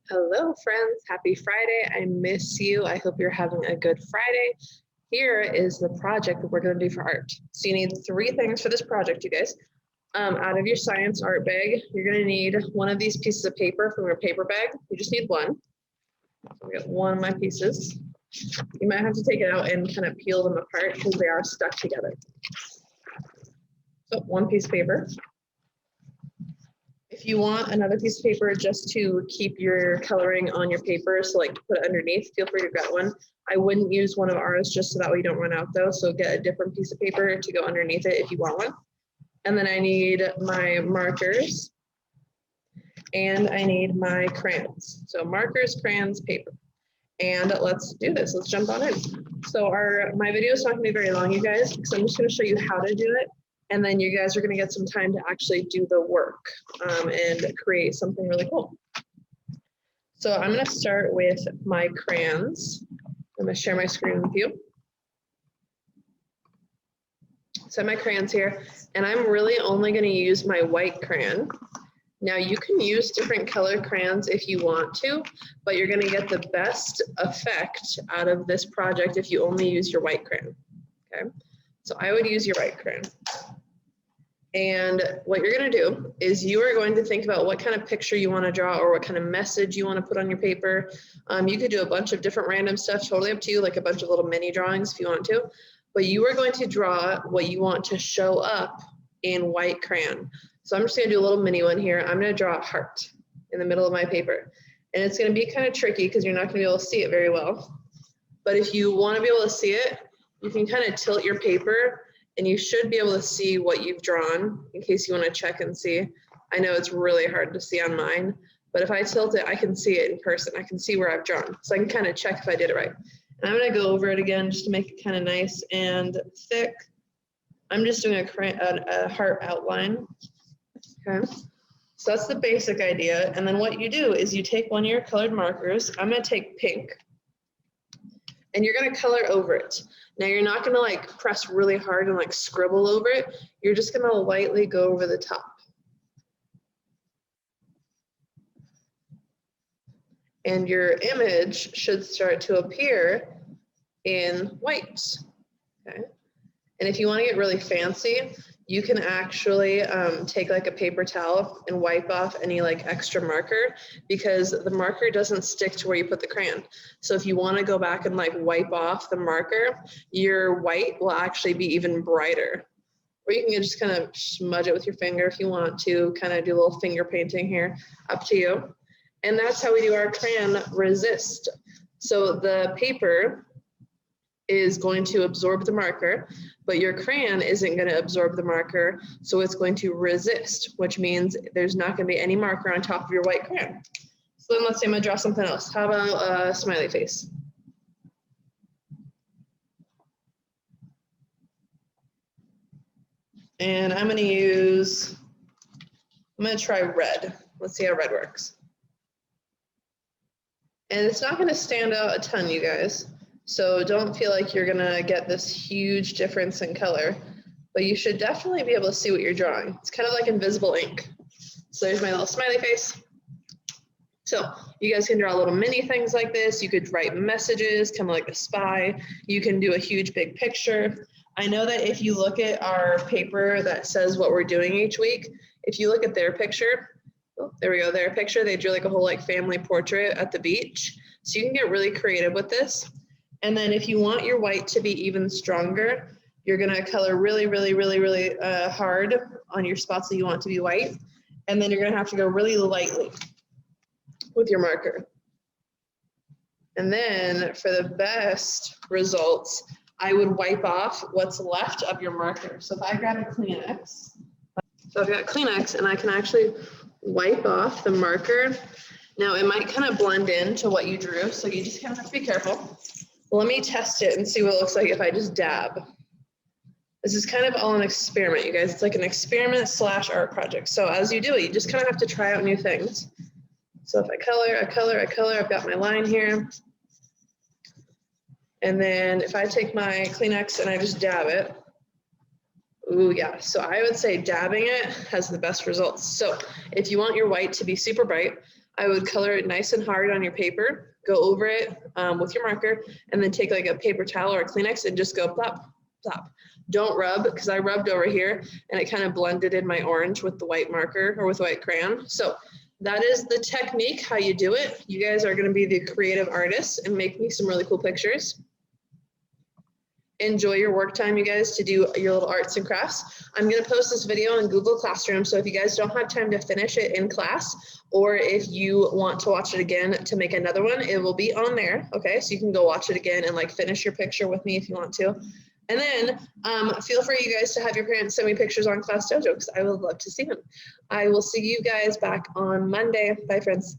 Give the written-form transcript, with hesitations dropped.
Hello, friends. Happy Friday. I miss you. I hope you're having a good Friday. Here is the project that we're going to do for art. So you need three things for this project, you guys. Out of your science art bag, you're going to need one of these pieces of paper from your paper bag. You just need one. So I got one of my pieces. You might have to take it out and kind of peel them apart because they are stuck together. So one piece of paper. If you want another piece of paper just to keep your coloring on your paper, so like put it underneath, feel free to get one. I wouldn't use one of ours just so that way you don't run out though, so get a different piece of paper to go underneath it if you want one. And then I need my markers and I need my crayons. So markers, crayons, paper. And let's do this, let's jump on in. So my video is not gonna be very long, you guys, because I'm just gonna show you how to do it. And then you guys are going to get some time to actually do the work and create something really cool. So I'm going to start with my crayons. I'm going to share my screen with you. So I have my crayons here, and I'm really only going to use my white crayon. Now you can use different colored crayons if you want to, but you're going to get the best effect out of this project if you only use your white crayon. Okay, so I would use your white crayon. And what you're going to do is you are going to think about what kind of picture you want to draw or what kind of message you want to put on your paper. You could do a bunch of different random stuff, totally up to you, like a bunch of little mini drawings if you want to. But you are going to draw what you want to show up in white crayon. So I'm just going to do a little mini one here. I'm going to draw a heart in the middle of my paper. And it's going to be kind of tricky because you're not going to be able to see it very well. But if you want to be able to see it, you can kind of tilt your paper and you should be able to see what you've drawn in case you want to check and see. I know it's really hard to see on mine, but if I tilt it, I can see it in person. I can see where I've drawn. So I can kind of check if I did it right. And I'm going to go over it again just to make it kind of nice and thick. I'm just doing a heart outline. Okay. So that's the basic idea. And then what you do is you take one of your colored markers. I'm going to take pink. And you're going to color over it. Now you're not going to like press really hard and like scribble over it. You're just going to lightly go over the top. And your image should start to appear in white. Okay. And if you want to get really fancy, you can actually take like a paper towel and wipe off any like extra marker because the marker doesn't stick to where you put the crayon. So if you want to go back and like wipe off the marker, your white will actually be even brighter. Or you can just kind of smudge it with your finger if you want to, kind of do a little finger painting here, up to you. And that's how we do our crayon resist. So the paper is going to absorb the marker, but your crayon isn't going to absorb the marker, so it's going to resist, which means there's not going to be any marker on top of your white crayon. So then let's say I'm going to draw something else. How about a smiley face? And I'm going to try red. Let's see how red works. And it's not going to stand out a ton, you guys. So don't feel like you're gonna get this huge difference in color, but you should definitely be able to see what you're drawing. It's kind of like invisible ink. So there's my little smiley face. So you guys can draw little mini things like this. You could write messages, kind of like a spy. You can do a huge big picture. I know that if you look at our paper that says what we're doing each week, if you look at their picture, oh, there we go, their picture, they drew like a whole like family portrait at the beach. So you can get really creative with this. And then if you want your white to be even stronger, you're going to color really, really, really, really hard on your spots that you want to be white. And then you're going to have to go really lightly with your marker. And then for the best results, I would wipe off what's left of your marker. So if I grab a Kleenex, so I've got Kleenex and I can actually wipe off the marker. Now it might kind of blend into what you drew, so you just kind of have to be careful. Let me test it and see what it looks like if I just dab. This is kind of all an experiment, you guys. It's like an experiment / art project. So as you do it, you just kind of have to try out new things. So if I color, I've got my line here. And then if I take my Kleenex and I just dab it, ooh, yeah. So I would say dabbing it has the best results. So if you want your white to be super bright, I would color it nice and hard on your paper, go over it with your marker, and then take like a paper towel or a Kleenex and just go plop, plop. Don't rub, because I rubbed over here and it kind of blended in my orange with the white marker or with white crayon. So that is the technique, how you do it. You guys are gonna be the creative artists and make me some really cool pictures. Enjoy your work time, you guys, to do your little arts and crafts. I'm gonna post this video in Google Classroom, so if you guys don't have time to finish it in class, or if you want to watch it again to make another one, it will be on there, okay? So you can go watch it again and like finish your picture with me if you want to. And then feel free, you guys, to have your parents send me pictures on Class Dojo, because I would love to see them. I will see you guys back on Monday. Bye, friends.